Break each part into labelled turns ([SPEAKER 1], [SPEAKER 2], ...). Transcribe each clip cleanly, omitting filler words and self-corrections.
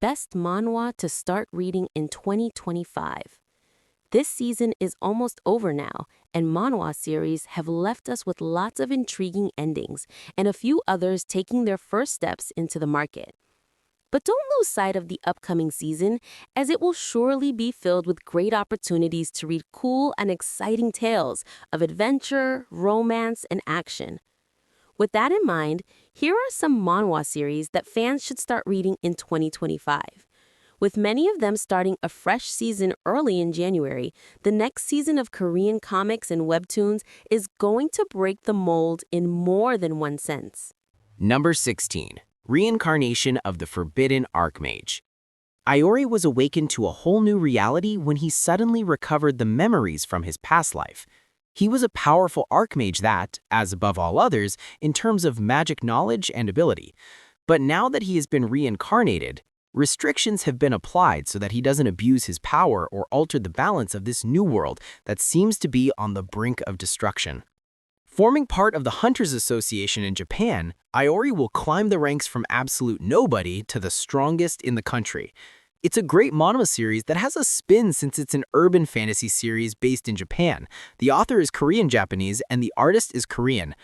[SPEAKER 1] best manhwa to start reading in 2025. This season is almost over now, and manhwa series have left us with lots of intriguing endings and a few others taking their first steps into the market. But don't lose sight of the upcoming season, as it will surely be filled with great opportunities to read cool and exciting tales of adventure, romance, and action. With that in mind, here are some manhwa series that fans should start reading in 2025. With many of them starting a fresh season early in January, the next season of Korean comics and webtoons is going to break the mold in more than one sense.
[SPEAKER 2] Number 16. Reincarnation of the Forbidden Archmage. Iori was awakened to a whole new reality when he suddenly recovered the memories from his past life. He was a powerful archmage that, as above all others, in terms of magic knowledge and ability. But now that he has been reincarnated, restrictions have been applied so that he doesn't abuse his power or alter the balance of this new world that seems to be on the brink of destruction. Forming part of the Hunters Association in Japan, Iori will climb the ranks from absolute nobody to the strongest in the country. It's a great manhwa series that has a spin since it's an urban fantasy series based in Japan. The author is Korean-Japanese and the artist is Korean.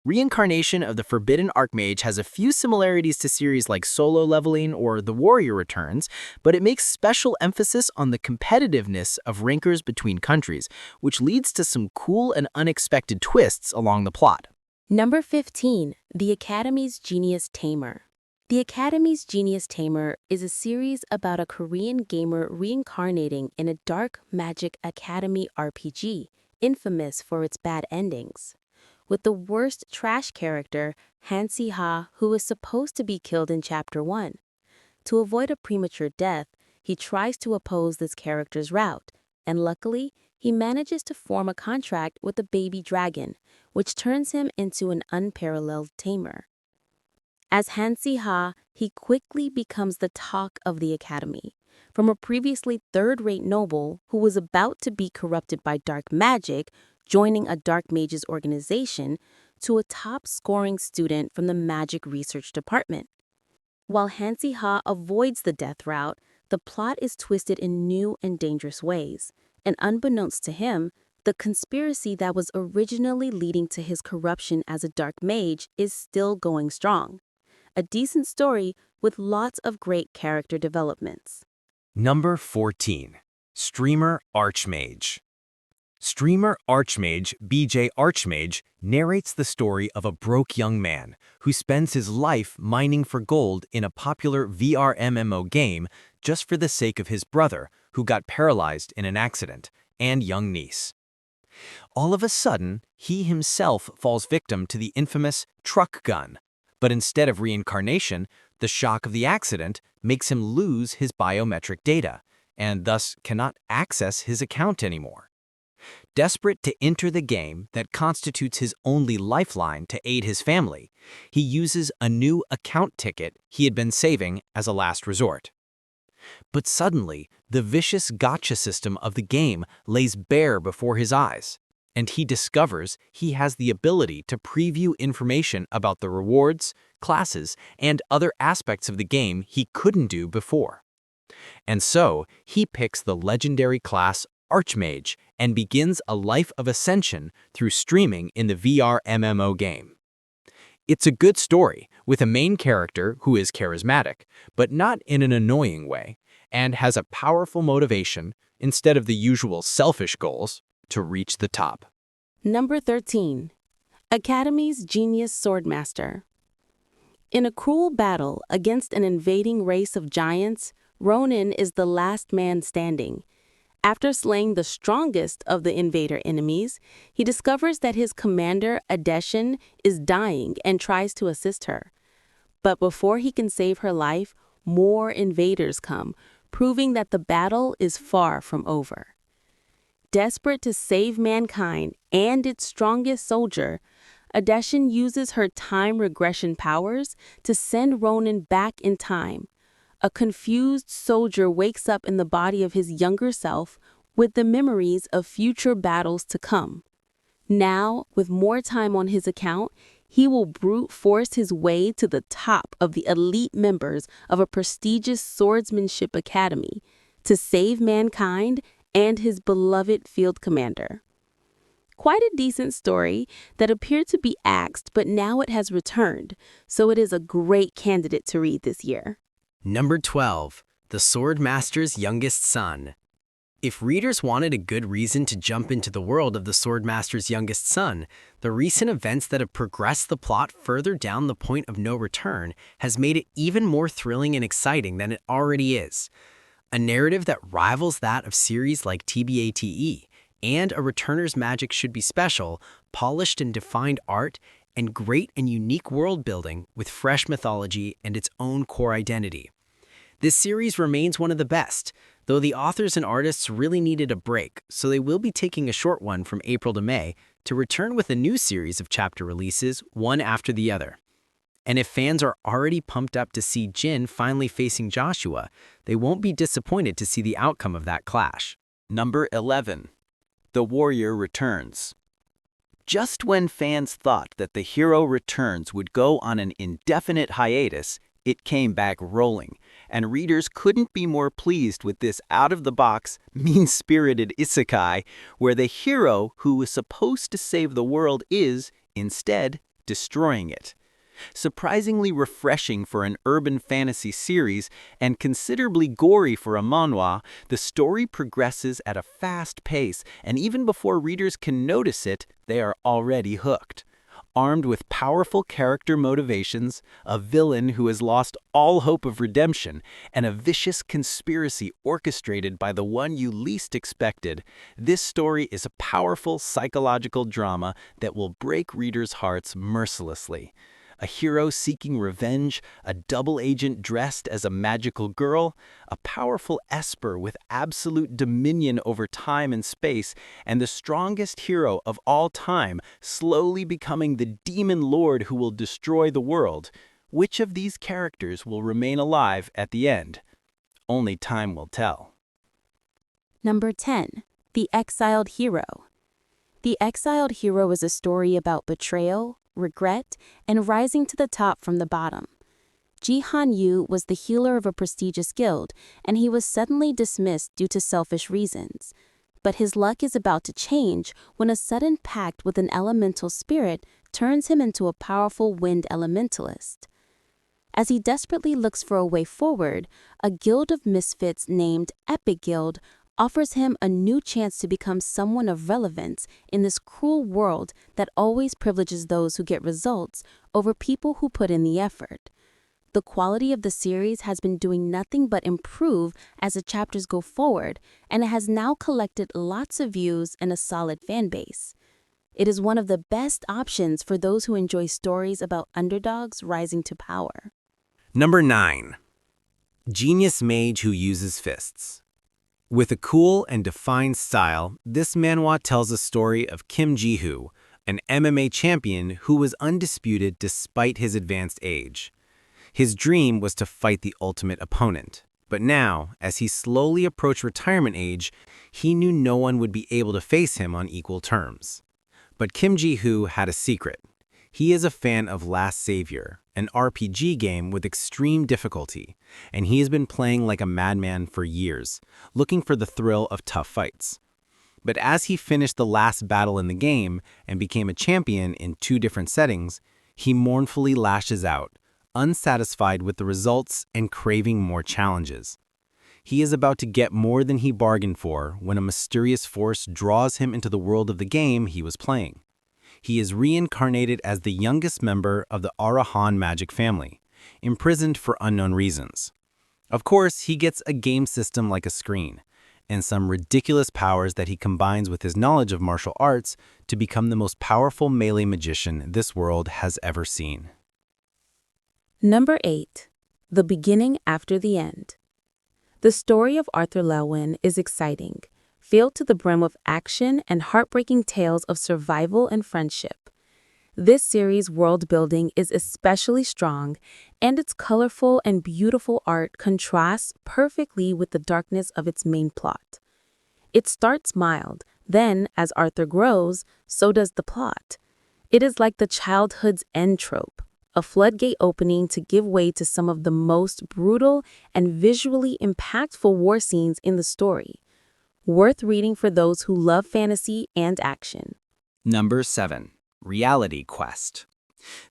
[SPEAKER 2] Reincarnation of the Forbidden Archmage has a few similarities to series like Solo Leveling or The Warrior Returns, but it makes special emphasis on the competitiveness of rankers between countries, which leads to some cool and unexpected twists along the plot.
[SPEAKER 1] Number 15. The Academy's Genius Tamer. The Academy's Genius Tamer is a series about a Korean gamer reincarnating in a dark magic academy RPG, infamous for its bad endings. With the worst trash character, Han-si-ha, who is supposed to be killed in Chapter 1. To avoid a premature death, he tries to oppose this character's route, and luckily, he manages to form a contract with a baby dragon, which turns him into an unparalleled tamer. As Han-si-ha, he quickly becomes the talk of the academy. From a previously third-rate noble who was about to be corrupted by dark magic, joining a dark mage's organization, to a top-scoring student from the magic research department. While Han-si-ha avoids the death route, the plot is twisted in new and dangerous ways, and unbeknownst to him, the conspiracy that was originally leading to his corruption as a dark mage is still going strong. A decent story with lots of great character developments.
[SPEAKER 3] Number 14. Streamer Archmage. Streamer Archmage BJ Archmage narrates the story of a broke young man who spends his life mining for gold in a popular VR MMO game just for the sake of his brother, who got paralyzed in an accident, and young niece. All of a sudden, he himself falls victim to the infamous truck gun, but instead of reincarnation, the shock of the accident makes him lose his biometric data, and thus cannot access his account anymore. Desperate to enter the game that constitutes his only lifeline to aid his family, he uses a new account ticket he had been saving as a last resort. But suddenly, the vicious gotcha system of the game lays bare before his eyes, and he discovers he has the ability to preview information about the rewards, classes, and other aspects of the game he couldn't do before. And so, he picks the legendary class Archmage and begins a life of ascension through streaming in the VR MMO game. It's a good story, with a main character who is charismatic, but not in an annoying way, and has a powerful motivation, instead of the usual selfish goals, to reach the top.
[SPEAKER 1] Number 13. Academy's Genius Swordmaster. In a cruel battle against an invading race of giants, Ronin is the last man standing. After slaying the strongest of the invader enemies, he discovers that his commander, Adeshin, is dying and tries to assist her. But before he can save her life, more invaders come, proving that the battle is far from over. Desperate to save mankind and its strongest soldier, Adeshin uses her time regression powers to send Ronin back in time. A confused soldier wakes up in the body of his younger self with the memories of future battles to come. Now, with more time on his account, He will brute force his way to the top of the elite members of a prestigious swordsmanship academy to save mankind and his beloved field commander. Quite a decent story that appeared to be axed, but now it has returned, so it is a great candidate to read this year.
[SPEAKER 2] Number 12. The Swordmaster's Youngest Son. If readers wanted a good reason to jump into the world of the Swordmaster's youngest son, the recent events that have progressed the plot further down the point of no return has made it even more thrilling and exciting than it already is. A narrative that rivals that of series like TBATE, and a returner's magic should be special, polished and defined art, and great and unique world building with fresh mythology and its own core identity. This series remains one of the best, though the authors and artists really needed a break, so they will be taking a short one from April to May to return with a new series of chapter releases, one after the other. And if fans are already pumped up to see Jin finally facing Joshua, they won't be disappointed to see the outcome of that clash.
[SPEAKER 4] Number 11. The Warrior Returns. Just when fans thought that the hero returns would go on an indefinite hiatus, it came back rolling, and readers couldn't be more pleased with this out-of-the-box, mean-spirited isekai, where the hero who was supposed to save the world is, instead, destroying it. Surprisingly refreshing for an urban fantasy series and considerably gory for a manhwa, the story progresses at a fast pace, and even before readers can notice it, they are already hooked. Armed with powerful character motivations, a villain who has lost all hope of redemption, and a vicious conspiracy orchestrated by the one you least expected, this story is a powerful psychological drama that will break readers' hearts mercilessly. A hero seeking revenge, a double agent dressed as a magical girl, a powerful esper with absolute dominion over time and space, and the strongest hero of all time slowly becoming the demon lord who will destroy the world. Which of these characters will remain alive at the end? Only time will tell.
[SPEAKER 1] Number 10. The Exiled Hero. The Exiled Hero is a story about betrayal, regret, and rising to the top from the bottom. Jihan Yu was the healer of a prestigious guild, and he was suddenly dismissed due to selfish reasons. But his luck is about to change when a sudden pact with an elemental spirit turns him into a powerful wind elementalist. As he desperately looks for a way forward, a guild of misfits named Epic Guild offers him a new chance to become someone of relevance in this cruel world that always privileges those who get results over people who put in the effort. The quality of the series has been doing nothing but improve as the chapters go forward, and it has now collected lots of views and a solid fan base. It is one of the best options for those who enjoy stories about underdogs rising to power.
[SPEAKER 2] Number 9. Genius Mage Who Uses Fists. With a cool and defined style, this manhwa tells a story of Kim Ji-hoo, an MMA champion who was undisputed despite his advanced age. His dream was to fight the ultimate opponent, but now, as he slowly approached retirement age, he knew no one would be able to face him on equal terms. But Kim Ji-hoo had a secret. He is a fan of Last Savior, an RPG game with extreme difficulty, and he has been playing like a madman for years, looking for the thrill of tough fights. But as he finished the last battle in the game and became a champion in 2 different settings, he mournfully lashes out, unsatisfied with the results and craving more challenges. He is about to get more than he bargained for when a mysterious force draws him into the world of the game he was playing. He is reincarnated as the youngest member of the Arahan magic family, imprisoned for unknown reasons. Of course, he gets a game system like a screen, and some ridiculous powers that he combines with his knowledge of martial arts to become the most powerful melee magician this world has ever seen.
[SPEAKER 1] Number 8. The Beginning After the End. The story of Arthur Lewin is exciting, filled to the brim with action and heartbreaking tales of survival and friendship. This series' world building is especially strong, and its colorful and beautiful art contrasts perfectly with the darkness of its main plot. It starts mild, then, as Arthur grows, so does the plot. It is like the childhood's end trope, a floodgate opening to give way to some of the most brutal and visually impactful war scenes in the story. Worth reading for those who love fantasy and action.
[SPEAKER 2] Number 7. Reality Quest.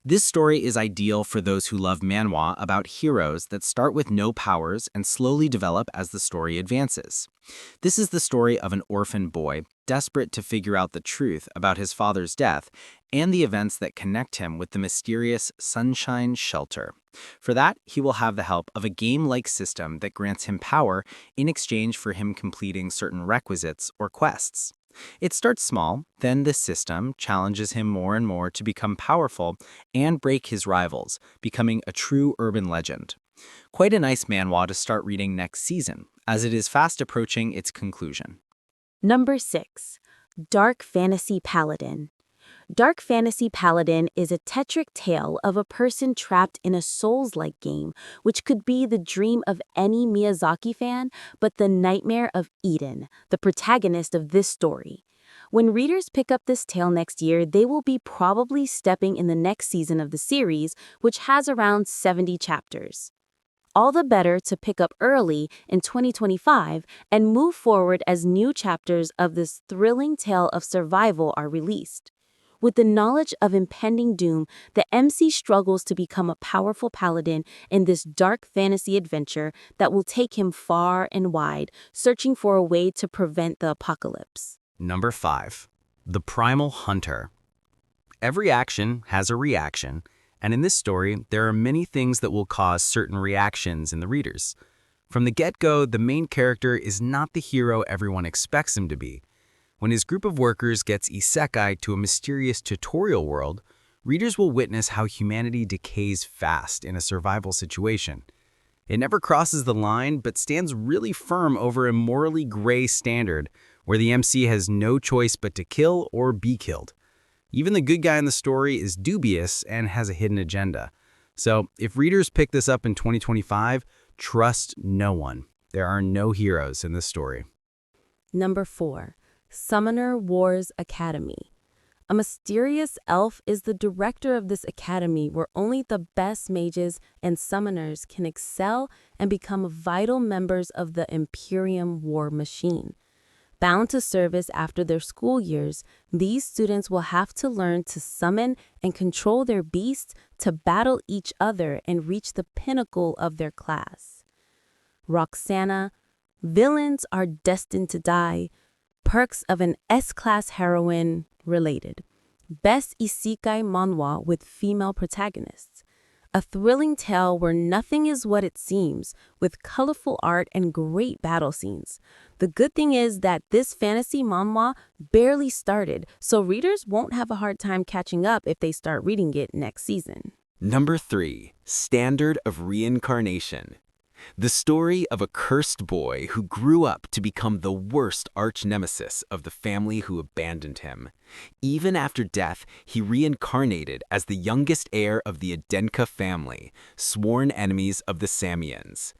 [SPEAKER 2] This story is ideal for those who love manhwa about heroes that start with no powers and slowly develop as the story advances. This is the story of an orphan boy desperate to figure out the truth about his father's death and the events that connect him with the mysterious Sunshine Shelter. For that, he will have the help of a game-like system that grants him power in exchange for him completing certain requisites or quests. It starts small, then the system challenges him more and more to become powerful and break his rivals, becoming a true urban legend. Quite a nice manhwa to start reading next season, as it is fast approaching its conclusion.
[SPEAKER 1] Number 6. Dark Fantasy Paladin. Dark Fantasy Paladin is a tetric tale of a person trapped in a Souls-like game, which could be the dream of any Miyazaki fan, but the nightmare of Eden, the protagonist of this story. When readers pick up this tale next year, they will be probably stepping in the next season of the series, which has around 70 chapters. All the better to pick up early in 2025 and move forward as new chapters of this thrilling tale of survival are released. With the knowledge of impending doom, the MC struggles to become a powerful paladin in this dark fantasy adventure that will take him far and wide, searching for a way to prevent the apocalypse.
[SPEAKER 2] Number 5. The Primal Hunter. Every action has a reaction, and in this story, there are many things that will cause certain reactions in the readers. From the get-go, the main character is not the hero everyone expects him to be. When his group of workers gets isekai to a mysterious tutorial world, readers will witness how humanity decays fast in a survival situation. It never crosses the line, but stands really firm over a morally gray standard where the MC has no choice but to kill or be killed. Even the good guy in the story is dubious and has a hidden agenda. So if readers pick this up in 2025, trust no one. There are no heroes in this story.
[SPEAKER 1] Number 4. Summoner Wars Academy. A mysterious elf is the director of this academy where only the best mages and summoners can excel and become vital members of the Imperium war machine. Bound to service after their school years, these students will have to learn to summon and control their beasts to battle each other and reach the pinnacle of their class. Roxana, villains are destined to die. Perks of an S-class heroine related. Best isekai manhwa with female protagonists. A thrilling tale where nothing is what it seems, with colorful art and great battle scenes. The good thing is that this fantasy manhwa barely started, so readers won't have a hard time catching up if they start reading it next season.
[SPEAKER 4] Number 3. Standard of Reincarnation. The story of a cursed boy who grew up to become the worst arch-nemesis of the family who abandoned him. Even after death, he reincarnated as the youngest heir of the Adenka family, sworn enemies of the Samians.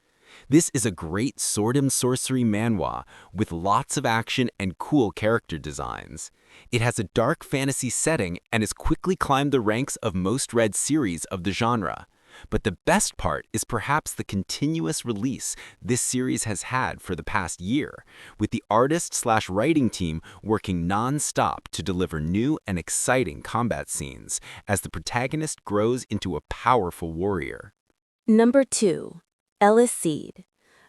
[SPEAKER 4] This is a great sword and sorcery manhwa with lots of action and cool character designs. It has a dark fantasy setting and has quickly climbed the ranks of most read series of the genre. But the best part is perhaps the continuous release this series has had for the past year, with the artist/writing team working non-stop to deliver new and exciting combat scenes as the protagonist grows into a powerful warrior.
[SPEAKER 1] Number 2. Ellis Seed.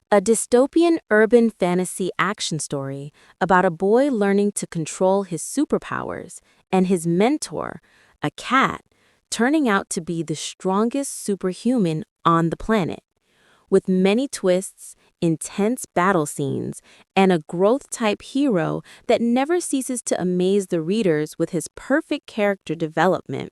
[SPEAKER 1] A dystopian urban fantasy action story about a boy learning to control his superpowers and his mentor, a cat, turning out to be the strongest superhuman on the planet. With many twists, intense battle scenes, and a growth-type hero that never ceases to amaze the readers with his perfect character development.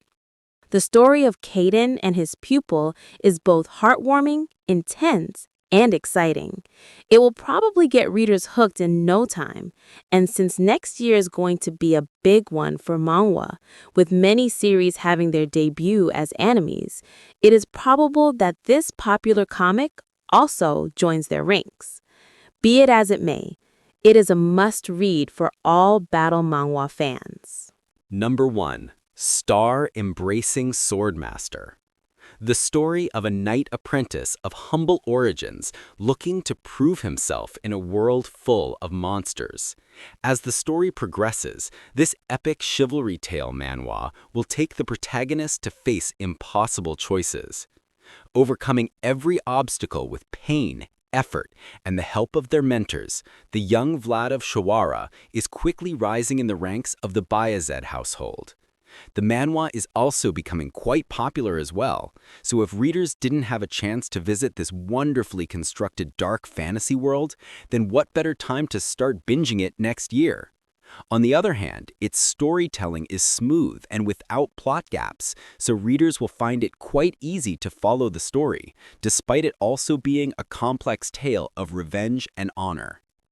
[SPEAKER 1] The story of Caden and his pupil is both heartwarming, intense, and exciting. It will probably get readers hooked in no time. And since next year is going to be a big one for manhwa, with many series having their debut as academies, it is probable that this popular comic also joins their ranks. Be it as it may, it is a must-read for all battle manhwa fans.
[SPEAKER 4] Number 1.
[SPEAKER 3] Star-embracing Swordmaster. The story of a knight apprentice of humble origins looking to prove himself in a world full of monsters. As the story progresses, this epic chivalry tale manhwa will take the protagonist to face impossible choices. Overcoming every obstacle with pain, effort, and the help of their mentors, the young Vlad of Shawara is quickly rising in the ranks of the Bayezid household. The manhwa is also becoming quite popular as well, so if readers didn't have a chance to visit this wonderfully constructed dark fantasy world, then what better time to start binging it next year? On the other hand, its storytelling is smooth and without plot gaps, so readers will find it quite easy to follow the story, despite it also being a complex tale of revenge and honor.